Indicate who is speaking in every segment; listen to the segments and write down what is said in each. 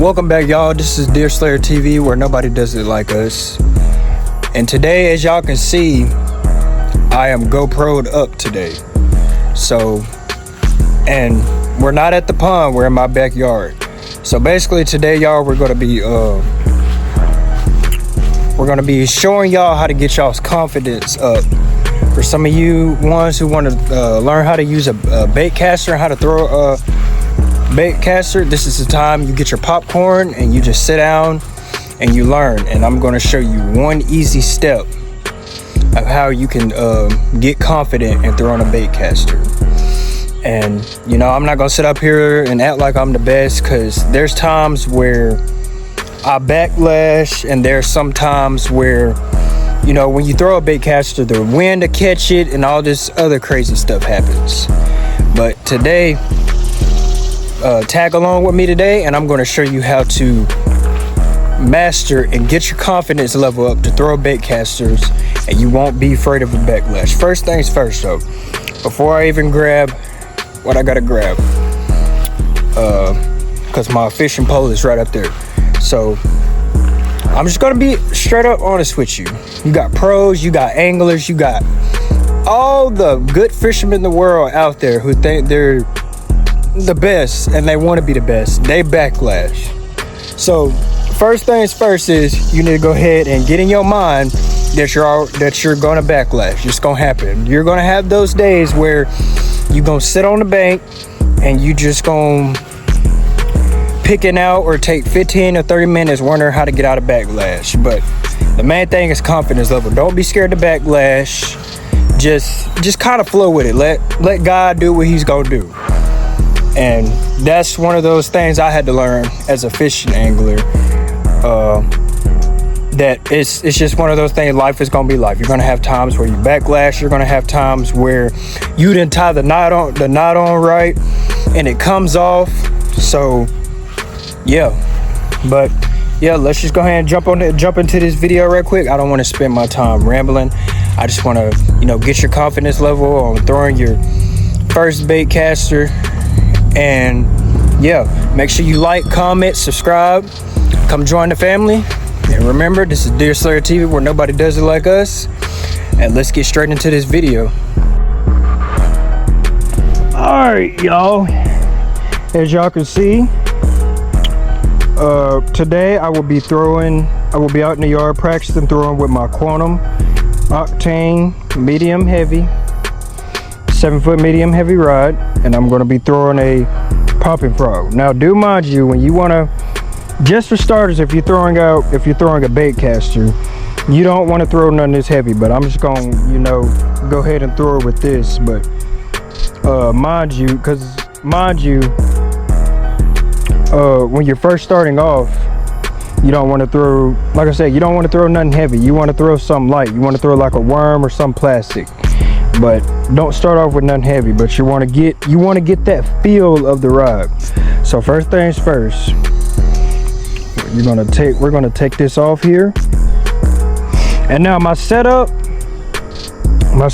Speaker 1: Welcome back, y'all. This is Deer Slayer TV, where nobody does it like us. And today, as y'all can see, I am GoPro'd up today. So, and we're not at the pond, we're in my backyard. So basically today, y'all, we're gonna be showing y'all how to get y'all's confidence up. For some of you ones who want to learn how to use a bait caster and how to throw a bait caster, this is the time you get your popcorn and you just sit down and you learn. And I'm going to show you one easy step of how you can get confident in throwing a bait caster. And you know, I'm not going to sit up here and act like I'm the best, because there's times where I backlash, and there's some times where, you know, when you throw a bait caster, the wind to catch it and all this other crazy stuff happens. But today, tag along with me today, and I'm going to show you how to master and get your confidence level up to throw bait casters, and you won't be afraid of a backlash. First things first, though, before I even grab what I gotta grab, because my fishing pole is right up there. So I'm just gonna be straight up honest with you. You got pros, you got anglers, you got all the good fishermen in the world out there who think they're the best and they want to be the best. They backlash. So first things first is you need to go ahead and get in your mind that you're gonna backlash. It's gonna happen. You're gonna have those days where you're gonna sit on the bank and you just gonna picking out or take 15 or 30 minutes wondering how to get out of backlash. But the main thing is confidence level. Don't be scared to backlash. Just kind of flow with it. Let God do what he's gonna do. And that's one of those things I had to learn as a fishing angler, that it's just one of those things. Life is gonna be life. You're gonna have times where you backlash. You're gonna have times where you didn't tie the knot on right and it comes off. So yeah, but yeah, let's just go ahead and jump into this video real quick. I don't want to spend my time rambling. I just want to, you know, get your confidence level on throwing your first bait caster. And yeah, make sure you like, comment, subscribe, come join the family. And remember, this is Deer Slayer TV, where nobody does it like us. And let's get straight into this video. All right, y'all, as y'all can see, today I will be out in the yard practicing throwing with my Quantum Octane medium heavy, 7-foot medium heavy rod, and I'm going to be throwing a popping frog. Now, do mind you, when you want to, just for starters, if you're throwing a bait caster, you don't want to throw nothing this heavy. But I'm just going to, you know, go ahead and throw it with this. But mind you, when you're first starting off, you don't want to throw, like I said, you don't want to throw nothing heavy. You want to throw something light. You want to throw like a worm or some plastic. But don't start off with nothing heavy. But you want to get that feel of the rod. So first things first, we're gonna take this off here. And now my setup, I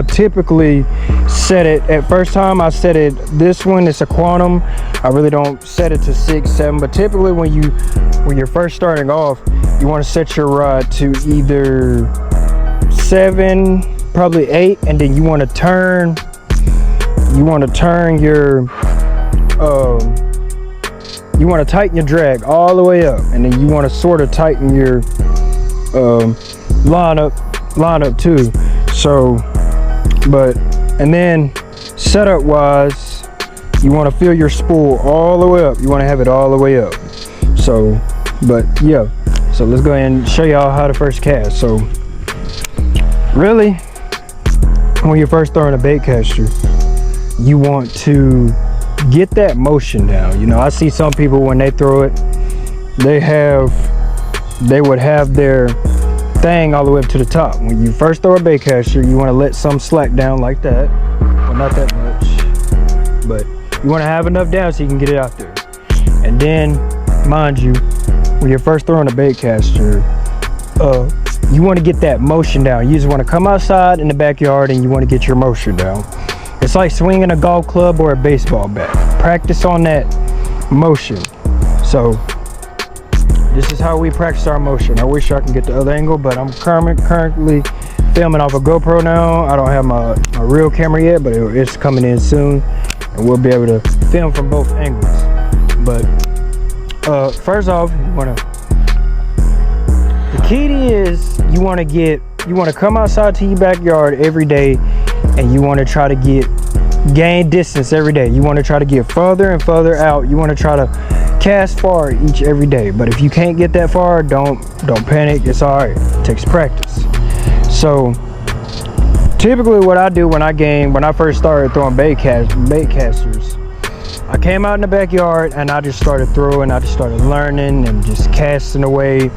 Speaker 1: typically set it, at first time I set it, this one is a Quantum. I really don't set it to 6, 7, but typically when you're first starting off, you want to set your rod to either 7, probably 8, and then you want to turn your you want to tighten your drag all the way up, and then you want to sort of tighten your line up too. So, and then setup wise, you want to feel your spool all the way up. You want to have it all the way up. So, but yeah, so let's go ahead and show y'all how to first cast. So really, when you're first throwing a bait caster, you want to get that motion down. You know, I see some people when they throw it, they would have their thing all the way up to the top. When you first throw a bait caster, you want to let some slack down like that. Well, not that much, but you want to have enough down so you can get it out there. And then, mind you, when you're first throwing a bait caster, you want to get that motion down. You just want to come outside in the backyard and you want to get your motion down. It's like swinging a golf club or a baseball bat. Practice on that motion. So this is how we practice our motion. I wish I can get the other angle, but I'm currently filming off a GoPro now. I don't have my real camera yet, but it's coming in soon, and we'll be able to film from both angles. But first off, the key is you want to come outside to your backyard every day, and you want to try to gain distance every day. You want to try to get further and further out. You want to try to cast far every day. But if you can't get that far, don't panic. It's all right. It takes practice. So typically what I do when I first started throwing bait casters, I came out in the backyard and I just started throwing. I just started learning and just casting away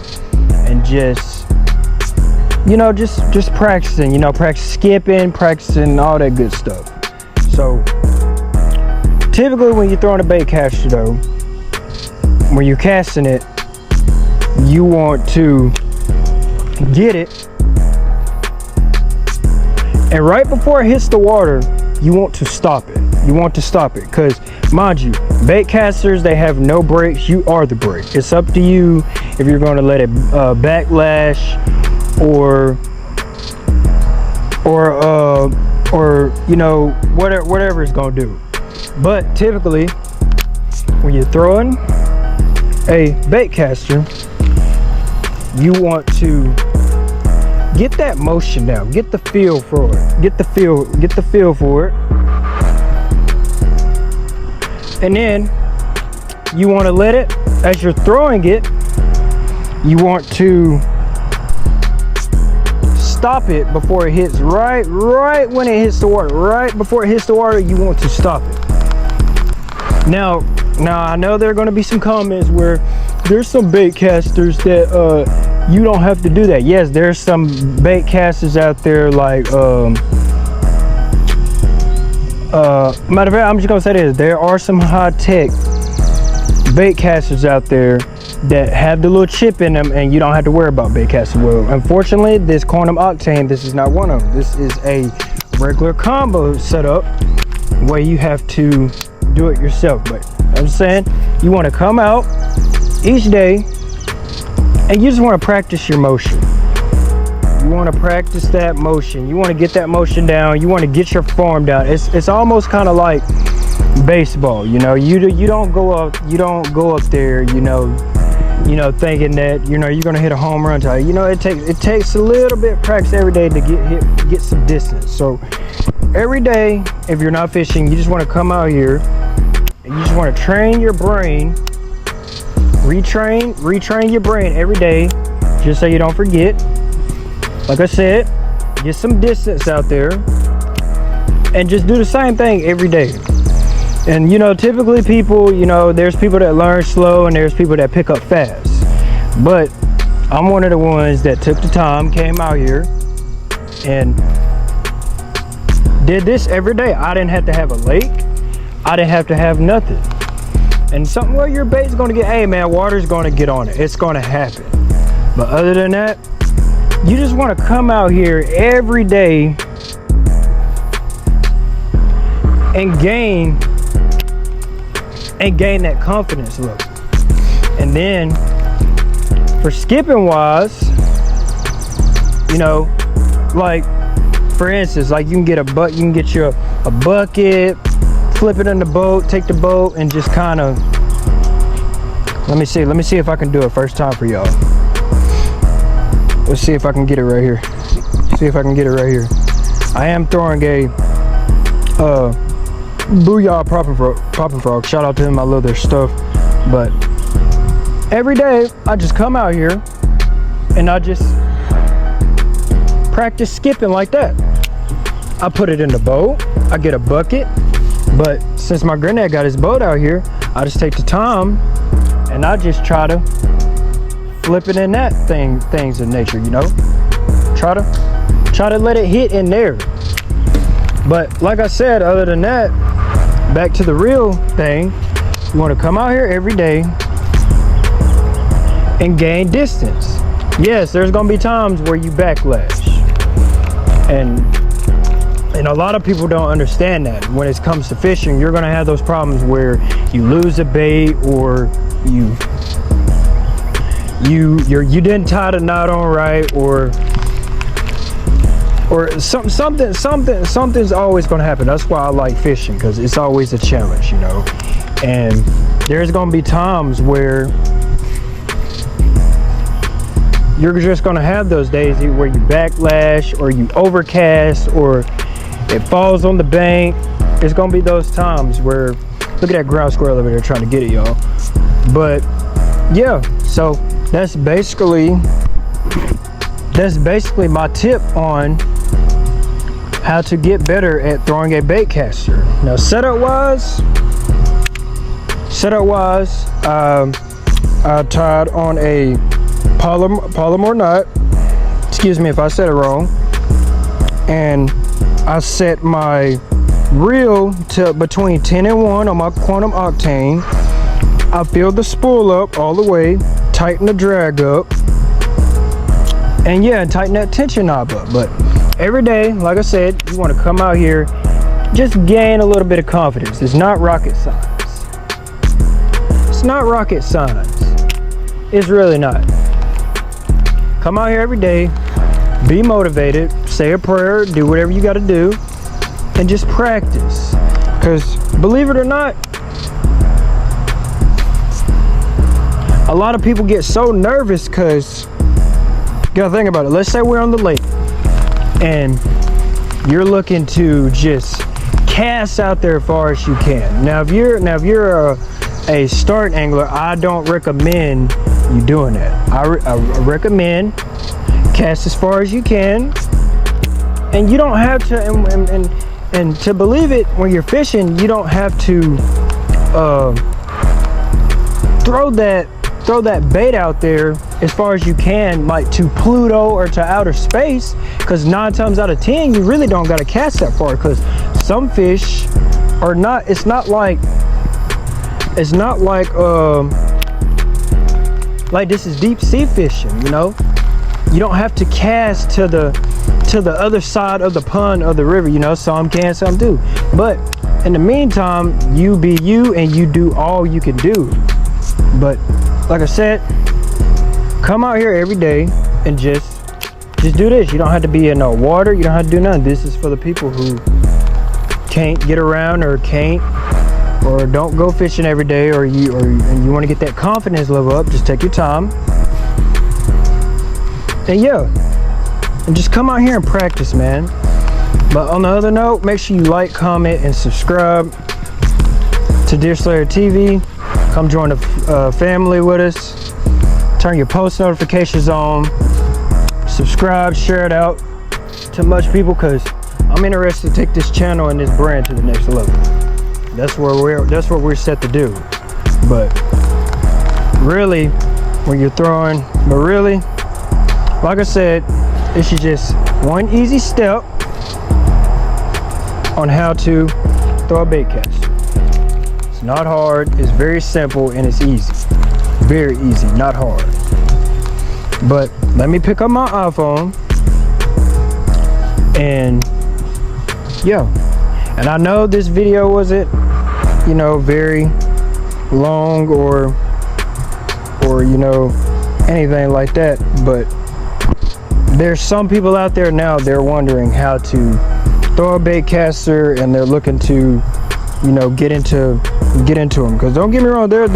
Speaker 1: and just practicing, practice skipping, practicing all that good stuff. So typically when you're throwing a bait caster though, when you're casting it, you want to get it, and right before it hits the water, you want to stop it. You want to stop it, because mind you, bait casters, they have no brakes. You are the brake. It's up to you if you're going to let it backlash or whatever it's going to do. But typically when you're throwing a bait caster, you want to get that motion down, get the feel for it, get the feel for it, and then you want to let it, as you're throwing it, you want to stop it before it hits right when it hits the water. Right before it hits the water, you want to stop it. Now I know there are going to be some comments where there's some bait casters that you don't have to do that. Yes, there's some bait casters out there like matter of fact, I'm just gonna say this: there are some high-tech bait casters out there that have the little chip in them, and you don't have to worry about bait casters. Well, unfortunately, this Quantum Octane, this is not one of them. This is a regular combo setup where you have to do it yourself. But I'm saying you want to come out each day and you just want to practice your motion. You want to practice that motion. You want to get that motion down. You want to get your form down. It's almost kind of like baseball. You don't go up there, thinking that you're gonna hit a home run. It takes a little bit of practice every day to get some distance. So every day, if you're not fishing, you just want to come out here and you just want to train your brain, retrain your brain every day, just so you don't forget. Like I said, get some distance out there and just do the same thing every day. And typically people, there's people that learn slow and there's people that pick up fast. But I'm one of the ones that took the time, came out here and did this every day. I didn't have to have a lake. I didn't have to have nothing. And something where your bait's gonna get, hey man, water's gonna get on it. It's gonna happen. But other than that, you just want to come out here every day and gain that confidence look. And then for skipping wise, like for instance, like you can get you a bucket, flip it in the boat, take the boat and just kind of, let me see if I can do it first time for y'all. Let's see if I can get it right here. I am throwing a Booyah Poppin' Frog. Shout out to him, I love their stuff. But every day I just come out here and I just practice skipping like that. I put it in the boat, I get a bucket, but since my granddad got his boat out here, I just take the time and I just try to flip it in that things of nature, try to let it hit in there. But like I said, other than that, back to the real thing, you want to come out here every day and gain distance. Yes, there's gonna be times where you backlash, and And a lot of people don't understand that when it comes to fishing, you're gonna have those problems where you lose a bait, or you didn't tie the knot on right, or something's always gonna happen. That's why I like fishing, because it's always a challenge, you know. And there's gonna be times where you're just gonna have those days where you backlash, or you overcast, or it falls on the bank. It's gonna be those times where, look at that ground squirrel over there trying to get it, y'all. But yeah, so that's basically my tip on how to get better at throwing a bait caster. Now setup wise, I tied on a Palomar knot. Excuse me if I said it wrong. And I set my reel to between 10 and 1 on my Quantum Octane. I filled the spool up all the way, tighten the drag up, and yeah, tighten that tension knob up. But every day, like I said, you want to come out here, just gain a little bit of confidence. It's not rocket science. It's not rocket science. It's really not. Come out here every day, be motivated, say a prayer, do whatever you got to do, and just practice. Because believe it or not, a lot of people get so nervous because, you gotta think about it. Let's say we're on the lake and you're looking to just cast out there as far as you can. Now if you're a start angler, I don't recommend you doing that. I recommend cast as far as you can, and you don't have to, and to believe it, when you're fishing, you don't have to throw that bait out there as far as you can, like to Pluto or to outer space, because 9 times out of 10 you really don't got to cast that far, because some fish are not, it's not like this is deep sea fishing, you know. You don't have to cast to the other side of the pond or the river, you know. Some can, some do. But in the meantime, you be you and you do all you can do. But like I said, come out here every day and just do this. You don't have to be in no water. You don't have to do nothing. This is for the people who can't get around, or can't, or don't go fishing every day, and you want to get that confidence level up. Just take your time. And yeah, and just come out here and practice, man. But on the other note, make sure you like, comment, and subscribe to Deer Slayer TV. Come join the family with us. Turn your post notifications on. Subscribe, share it out to much people, because I'm interested to take this channel and this brand to the next level. That's what we're set to do. But really, when you're throwing, like I said, this is just one easy step on how to throw a bait caster. It's not hard, it's very simple, and it's easy. Very easy, not hard. But let me pick up my iPhone, and yeah. And I know this video wasn't, you know, very long or you know, anything like that, but there's some people out there now, they're wondering how to throw a bait caster, and they're looking to, you know, get into them. Because don't get me wrong, they're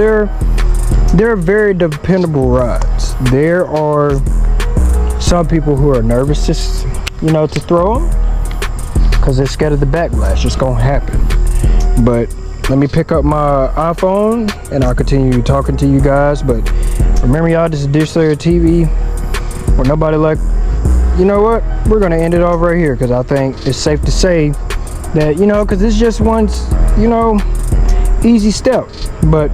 Speaker 1: very dependable rods. There are some people who are nervous to, you know, to throw them because they're scared of the backlash. It's gonna happen. But let me pick up my iPhone and I'll continue talking to you guys. But remember, y'all, this is Deer Slayer TV, where nobody like, you know what, we're gonna end it off right here, because I think it's safe to say that, you know, because it's just one, you know, easy step. But